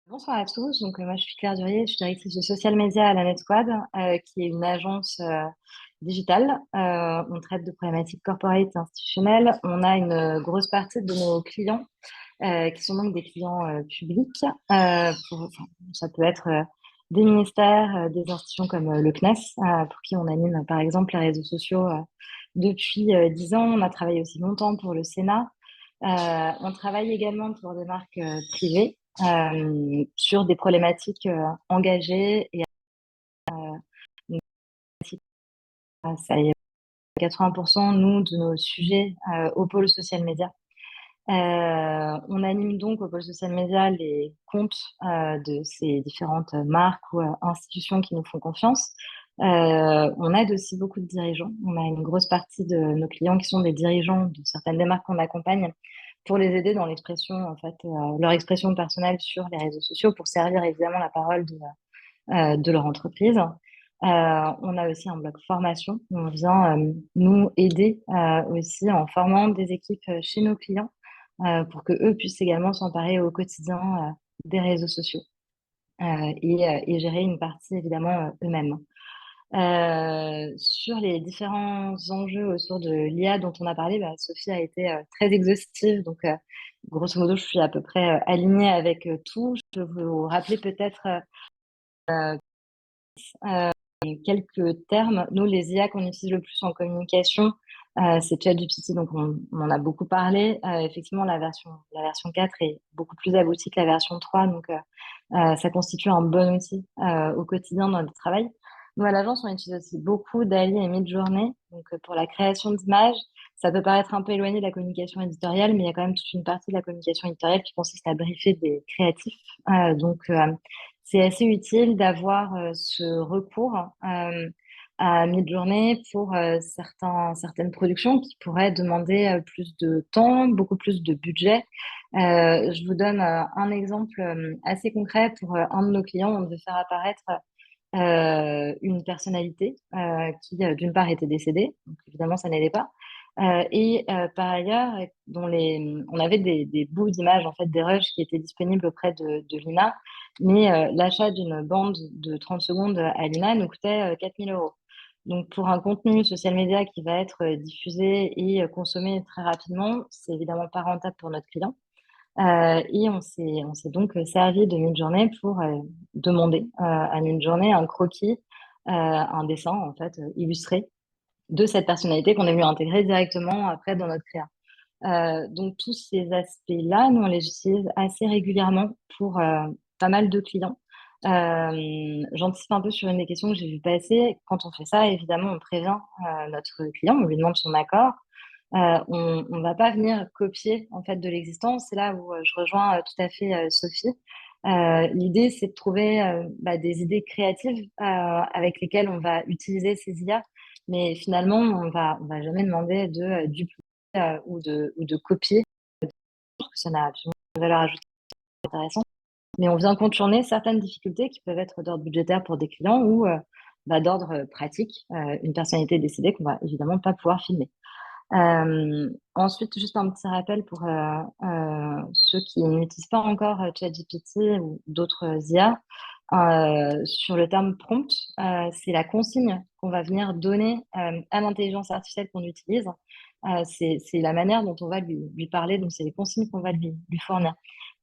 Bonsoir à tous. Moi, je suis Claire Durier, je suis directrice de social media à la NetSquad, qui est une agence digitale. On traite de problématiques corporate et institutionnelles. On a une grosse partie de nos clients qui sont donc des clients publics. Ça peut être des ministères, des institutions comme le CNES, pour qui on anime par exemple les réseaux sociaux depuis 10 ans. On a travaillé aussi longtemps pour le Sénat. On travaille également pour des marques privées sur des problématiques engagées et donc, ça y est, 80% nous de nos sujets au pôle social media. On anime donc au pôle social media les comptes de ces différentes marques ou institutions qui nous font confiance. On aide aussi beaucoup de dirigeants. On a une grosse partie de nos clients qui sont des dirigeants de certaines des marques qu'on accompagne pour les aider dans l'expression, en fait, leur expression personnelle sur les réseaux sociaux pour servir évidemment la parole de leur entreprise. On a aussi un bloc formation. On vient nous aider aussi en formant des équipes chez nos clients pour que eux puissent également s'emparer au quotidien des réseaux sociaux et gérer une partie évidemment eux-mêmes. Sur les différents enjeux autour de l'IA dont on a parlé, Sophie a été très exhaustive. Grosso modo, je suis à peu près alignée avec tout. Je peux vous rappeler peut-être euh, quelques termes. Nous, les IA qu'on utilise le plus en communication, c'est ChatGPT, donc on en a beaucoup parlé. Effectivement, la version 4 est beaucoup plus aboutie que la version 3, ça constitue un bon outil au quotidien dans notre travail. Nous, à l'agence, on utilise aussi beaucoup DALL-E et Midjourney, pour la création d'images. Ça peut paraître un peu éloigné de la communication éditoriale, mais il y a quand même toute une partie de la communication éditoriale qui consiste à briefer des créatifs. C'est assez utile d'avoir ce recours à Midjourney pour certaines productions qui pourraient demander plus de temps, beaucoup plus de budget. Je vous donne un exemple assez concret pour un de nos clients. On devait faire apparaître une personnalité qui, d'une part, était décédée, donc évidemment, ça n'aidait pas. Par ailleurs, on avait des bouts d'images, en fait, des rushs qui étaient disponibles auprès de l'INA, mais l'achat d'une bande de 30 secondes à l'INA nous coûtait 4 000 euros. Donc, pour un contenu social media qui va être diffusé et consommé très rapidement, c'est évidemment pas rentable pour notre client. Et on s'est donc servi de Midjourney pour demander à Midjourney un croquis, un dessin en fait illustré de cette personnalité qu'on est venu intégrer directement après dans notre créa. Donc tous ces aspects-là, nous on les utilise assez régulièrement pour pas mal de clients. J'anticipe un peu sur une des questions que j'ai vu passer. Quand on fait ça, évidemment, on prévient notre client, on lui demande son accord. On ne va pas venir copier en fait de l'existence. C'est là où je rejoins tout à fait Sophie. L'idée, c'est de trouver des idées créatives avec lesquelles on va utiliser ces IA, mais finalement, on va jamais demander de dupliquer ou de copier, parce que ça n'a absolument pas de valeur ajoutée intéressante. Mais on vient contourner certaines difficultés qui peuvent être d'ordre budgétaire pour des clients ou d'ordre pratique, une personnalité décédée qu'on va évidemment pas pouvoir filmer. Ensuite, juste un petit rappel pour ceux qui n'utilisent pas encore ChatGPT ou d'autres IA. Sur le terme prompt, c'est la consigne qu'on va venir donner à l'intelligence artificielle qu'on utilise. C'est la manière dont on va lui parler, donc c'est les consignes qu'on va lui fournir.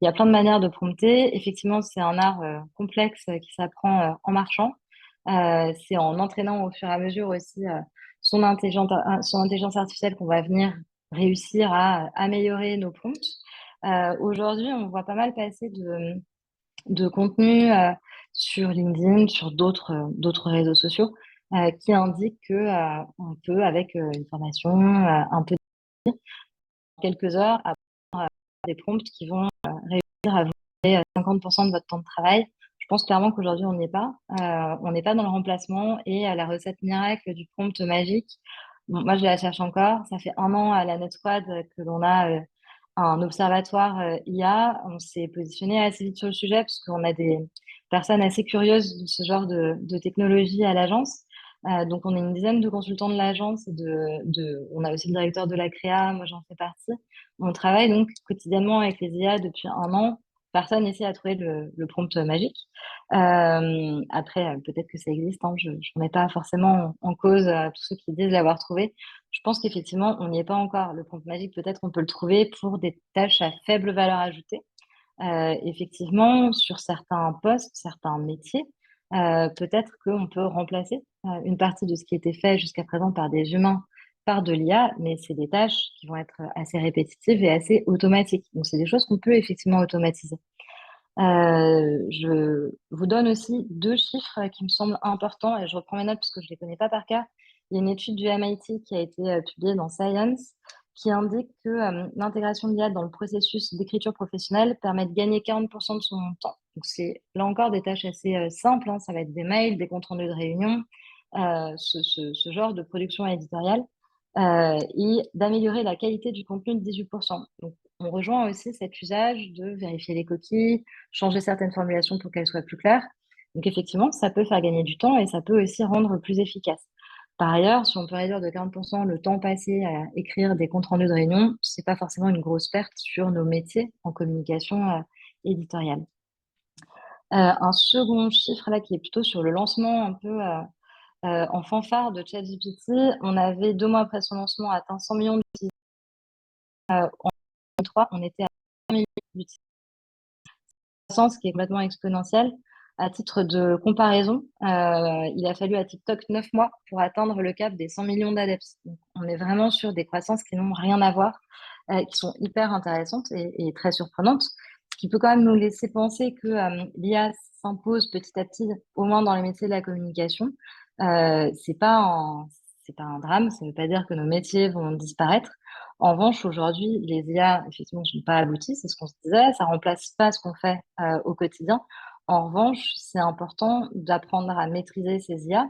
Il y a plein de manières de prompter. Effectivement, c'est un art complexe qui s'apprend en marchant. C'est en entraînant au fur et à mesure aussi son intelligence artificielle qu'on va venir réussir à améliorer nos prompts. Aujourd'hui, on voit pas mal passer de contenu sur LinkedIn, sur d'autres réseaux sociaux, qui indiquent que on peut, avec une formation, un peu quelques heures, avoir des prompts qui vont réussir à vous donner 50% de votre temps de travail. Je pense clairement qu'aujourd'hui, on n'y est pas. On n'est pas dans le remplacement et la recette miracle du prompt magique. Bon, moi, je la cherche encore. Ça fait 1 an à la NetSquad que l'on a un observatoire IA. On s'est positionné assez vite sur le sujet parce qu'on a des personnes assez curieuses de ce genre de technologie à l'agence. Donc, on est une dizaine de consultants de l'agence on a aussi le directeur de la créa, moi j'en fais partie. On travaille donc quotidiennement avec les IA depuis 1 an personne ici a trouvé le prompt magique. Après, peut-être que ça existe, hein, je ne remets pas forcément en cause tous ceux qui disent l'avoir trouvé. Je pense qu'effectivement, on n'y est pas encore. Le prompt magique, peut-être on peut le trouver pour des tâches à faible valeur ajoutée. Effectivement, sur certains postes, certains métiers, peut-être qu'on peut remplacer une partie de ce qui était fait jusqu'à présent par des humains par de l'IA, mais c'est des tâches qui vont être assez répétitives et assez automatiques. Donc, c'est des choses qu'on peut effectivement automatiser. Je vous donne aussi deux chiffres qui me semblent importants et je reprends mes notes parce que je ne les connais pas par cœur. Il y a une étude du MIT qui a été publiée dans Science qui indique que l'intégration de l'IA dans le processus d'écriture professionnelle permet de gagner 40% de son temps. Donc, c'est là encore des tâches assez simples, hein. Ça va être des mails, des comptes rendus de réunion, ce genre de production éditoriale et d'améliorer la qualité du contenu de 18%. Donc, on rejoint aussi cet usage de vérifier les coquilles, changer certaines formulations pour qu'elles soient plus claires. Donc, effectivement, ça peut faire gagner du temps et ça peut aussi rendre plus efficace. Par ailleurs, si on peut réduire de 40% le temps passé à écrire des comptes rendus de réunion, c'est pas forcément une grosse perte sur nos métiers en communication éditoriale. Un second chiffre là qui est plutôt sur le lancement un peu en fanfare de ChatGPT, on avait 2 mois après son lancement atteint 100 millions d'utilisateurs. En 2023, on était à 100 millions d'utilisateurs, ce qui est complètement exponentiel. À titre de comparaison, il a fallu à TikTok 9 mois pour atteindre le cap des 100 millions d'adeptes. Donc, on est vraiment sur des croissances qui n'ont rien à voir, qui sont hyper intéressantes et très surprenantes, ce qui peut quand même nous laisser penser que l'IA s'impose petit à petit, au moins dans les métiers de la communication. C'est pas c'est pas un drame, ça ne veut pas dire que nos métiers vont disparaître. En revanche, aujourd'hui, les IA, effectivement, ne sont pas abouties, c'est ce qu'on se disait, ça remplace pas ce qu'on fait au quotidien. En revanche, c'est important d'apprendre à maîtriser ces IA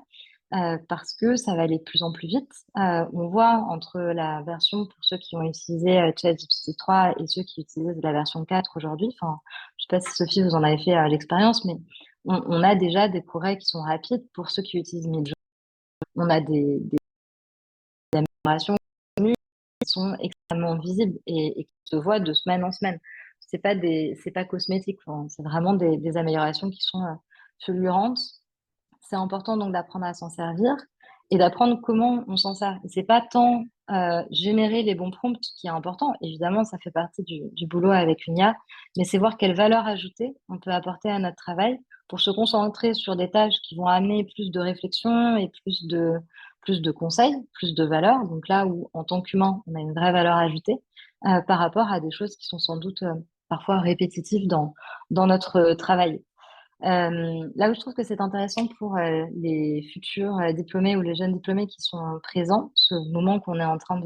parce que ça va aller de plus en plus vite. On voit entre la version pour ceux qui ont utilisé ChatGPT 3 et ceux qui utilisent la version 4 aujourd'hui. Enfin, je ne sais pas si Sophie, vous en avez fait l'expérience, mais on a déjà des progrès qui sont rapides pour ceux qui utilisent Midjourney. On a des améliorations qui sont extrêmement visibles et qui se voient de semaine en semaine. C'est pas cosmétique, enfin, c'est vraiment des améliorations qui sont fulgurantes. C'est important donc d'apprendre à s'en servir et d'apprendre comment on s'en sert. C'est pas tant générer les bons prompts qui est important. Évidemment, ça fait partie du boulot avec une IA, mais c'est voir quelle valeur ajoutée on peut apporter à notre travail pour se concentrer sur des tâches qui vont amener plus de réflexion et plus de conseils, plus de valeur. Donc là où, en tant qu'humain, on a une vraie valeur ajoutée par rapport à des choses qui sont sans doute parfois répétitives dans notre travail. Là où je trouve que c'est intéressant pour les futurs diplômés ou les jeunes diplômés qui sont présents, ce moment qu'on est en train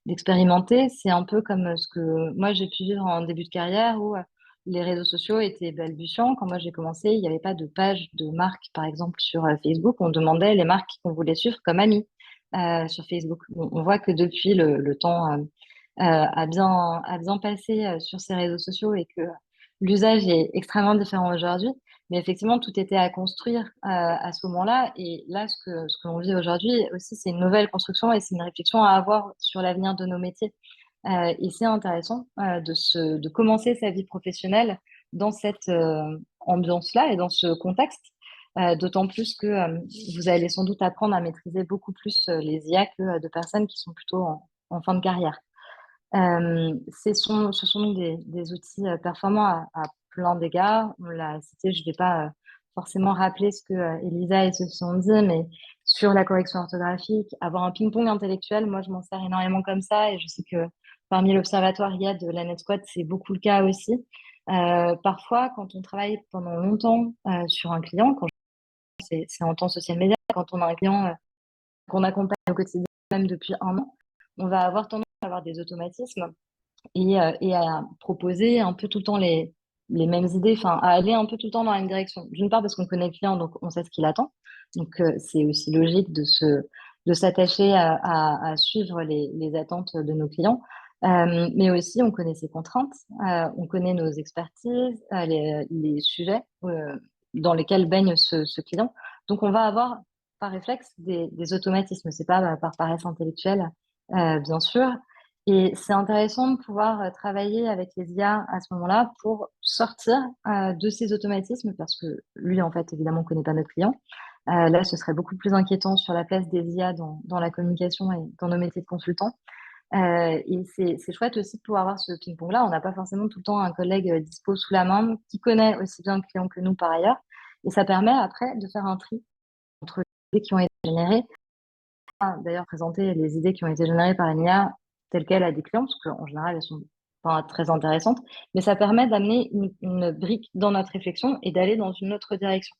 d'expérimenter, c'est un peu comme ce que moi j'ai pu vivre en début de carrière où les réseaux sociaux étaient balbutiants. Quand moi j'ai commencé, il n'y avait pas de page de marque, par exemple, sur Facebook. On demandait les marques qu'on voulait suivre comme amis sur Facebook. On voit que depuis, le temps a bien passé sur ces réseaux sociaux et que l'usage est extrêmement différent aujourd'hui. Mais effectivement, tout était à construire à ce moment-là. Et là, ce que l'on vit aujourd'hui aussi, c'est une nouvelle construction et c'est une réflexion à avoir sur l'avenir de nos métiers. Et c'est intéressant de commencer sa vie professionnelle dans cette ambiance-là et dans ce contexte. D'autant plus que vous allez sans doute apprendre à maîtriser beaucoup plus les IA que de personnes qui sont plutôt en fin de carrière. Ce sont des outils performants à plein d'égards. On l'a cité, je ne vais pas forcément rappeler ce que Elisa et se sont dit, mais sur la correction orthographique, avoir un ping-pong intellectuel, moi je m'en sers énormément comme ça et je sais que parmi l'observatoire IA de la NetSquad, c'est beaucoup le cas aussi. Parfois, quand on travaille pendant longtemps sur un client, c'est en temps social media, quand on a un client qu'on accompagne au quotidien, même depuis un an, on va avoir tendance à avoir des automatismes et à proposer un peu tout le temps les mêmes idées, enfin, à aller un peu tout le temps dans la même direction. D'une part, parce qu'on connaît le client, donc on sait ce qu'il attend. Donc, c'est aussi logique de s'attacher à suivre les attentes de nos clients. Mais aussi, on connaît ses contraintes, on connaît nos expertises, les sujets dans lesquels baigne ce client. Donc, on va avoir par réflexe des automatismes. C'est pas par paresse intellectuelle, bien sûr. Et c'est intéressant de pouvoir travailler avec les IA à ce moment-là pour sortir de ces automatismes parce que lui, en fait, évidemment, ne connaît pas notre client. Là, ce serait beaucoup plus inquiétant sur la place des IA dans la communication et dans nos métiers de consultants. Et c'est chouette aussi de pouvoir avoir ce ping-pong-là. On n'a pas forcément tout le temps un collègue dispo sous la main qui connaît aussi bien le client que nous par ailleurs. Et ça permet après de faire un tri entre les idées qui ont été générées. D'ailleurs, présenter les idées qui ont été générées par une IA telles quelles à des clients, parce qu'en général, elles sont pas très intéressantes, mais ça permet d'amener une brique dans notre réflexion et d'aller dans une autre direction.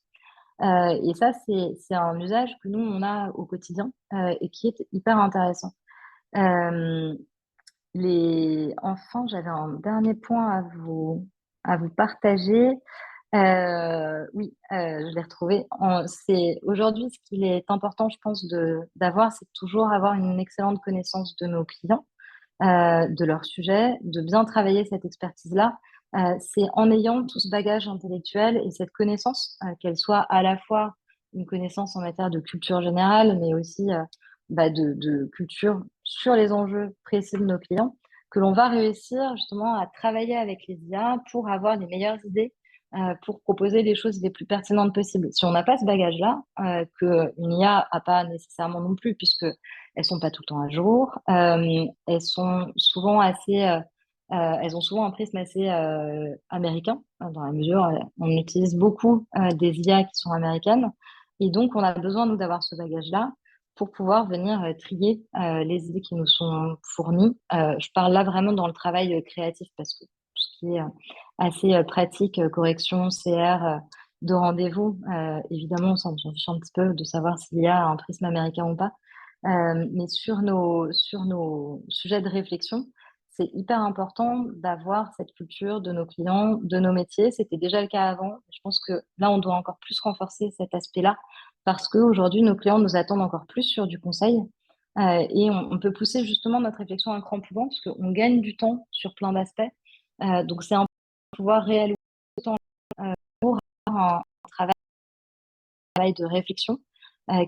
Et ça, c'est un usage que nous, on a au quotidien et qui est hyper intéressant. Euh, Enfin, j'avais un dernier point à vous partager. Oui, je l'ai retrouvé. C'est aujourd'hui ce qu'il est important, je pense, d'avoir, c'est de toujours avoir une excellente connaissance de nos clients, de leur sujet, de bien travailler cette expertise-là. C'est en ayant tout ce bagage intellectuel et cette connaissance, qu'elle soit à la fois une connaissance en matière de culture générale, mais aussi de culture sur les enjeux précis de nos clients, que l'on va réussir justement à travailler avec les IA pour avoir les meilleures idées, pour proposer les choses les plus pertinentes possibles. Si on n'a pas ce bagage-là, qu'une IA n'a pas nécessairement non plus, puisque elles sont pas tout le temps à jour. Elles sont souvent elles ont souvent un prisme assez américain, dans la mesure on utilise beaucoup des IA qui sont américaines. Et donc, on a besoin, nous, d'avoir ce bagage-là pour pouvoir venir trier les idées qui nous sont fournies. Je parle là vraiment dans le travail créatif parce que tout ce qui est assez pratique, correction, CR, de rendez-vous, évidemment, on s'en fiche un petit peu de savoir s'il y a un prisme américain ou pas. Mais sur nos sujets de réflexion, c'est hyper important d'avoir cette culture de nos clients, de nos métiers. C'était déjà le cas avant. Je pense que là, on doit encore plus renforcer cet aspect-là parce qu'aujourd'hui, nos clients nous attendent encore plus sur du conseil. Et on peut pousser justement notre réflexion un cran plus loin parce qu'on gagne du temps sur plein d'aspects. Donc, c'est important de pouvoir réallouer le temps pour avoir un travail de réflexion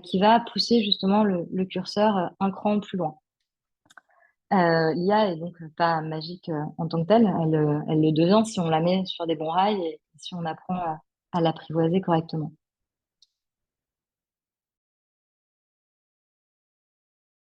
qui va pousser justement le curseur un cran plus loin. L'IA est donc pas magique en tant que telle, elle le devient si on la met sur des bons rails et si on apprend à l'apprivoiser correctement.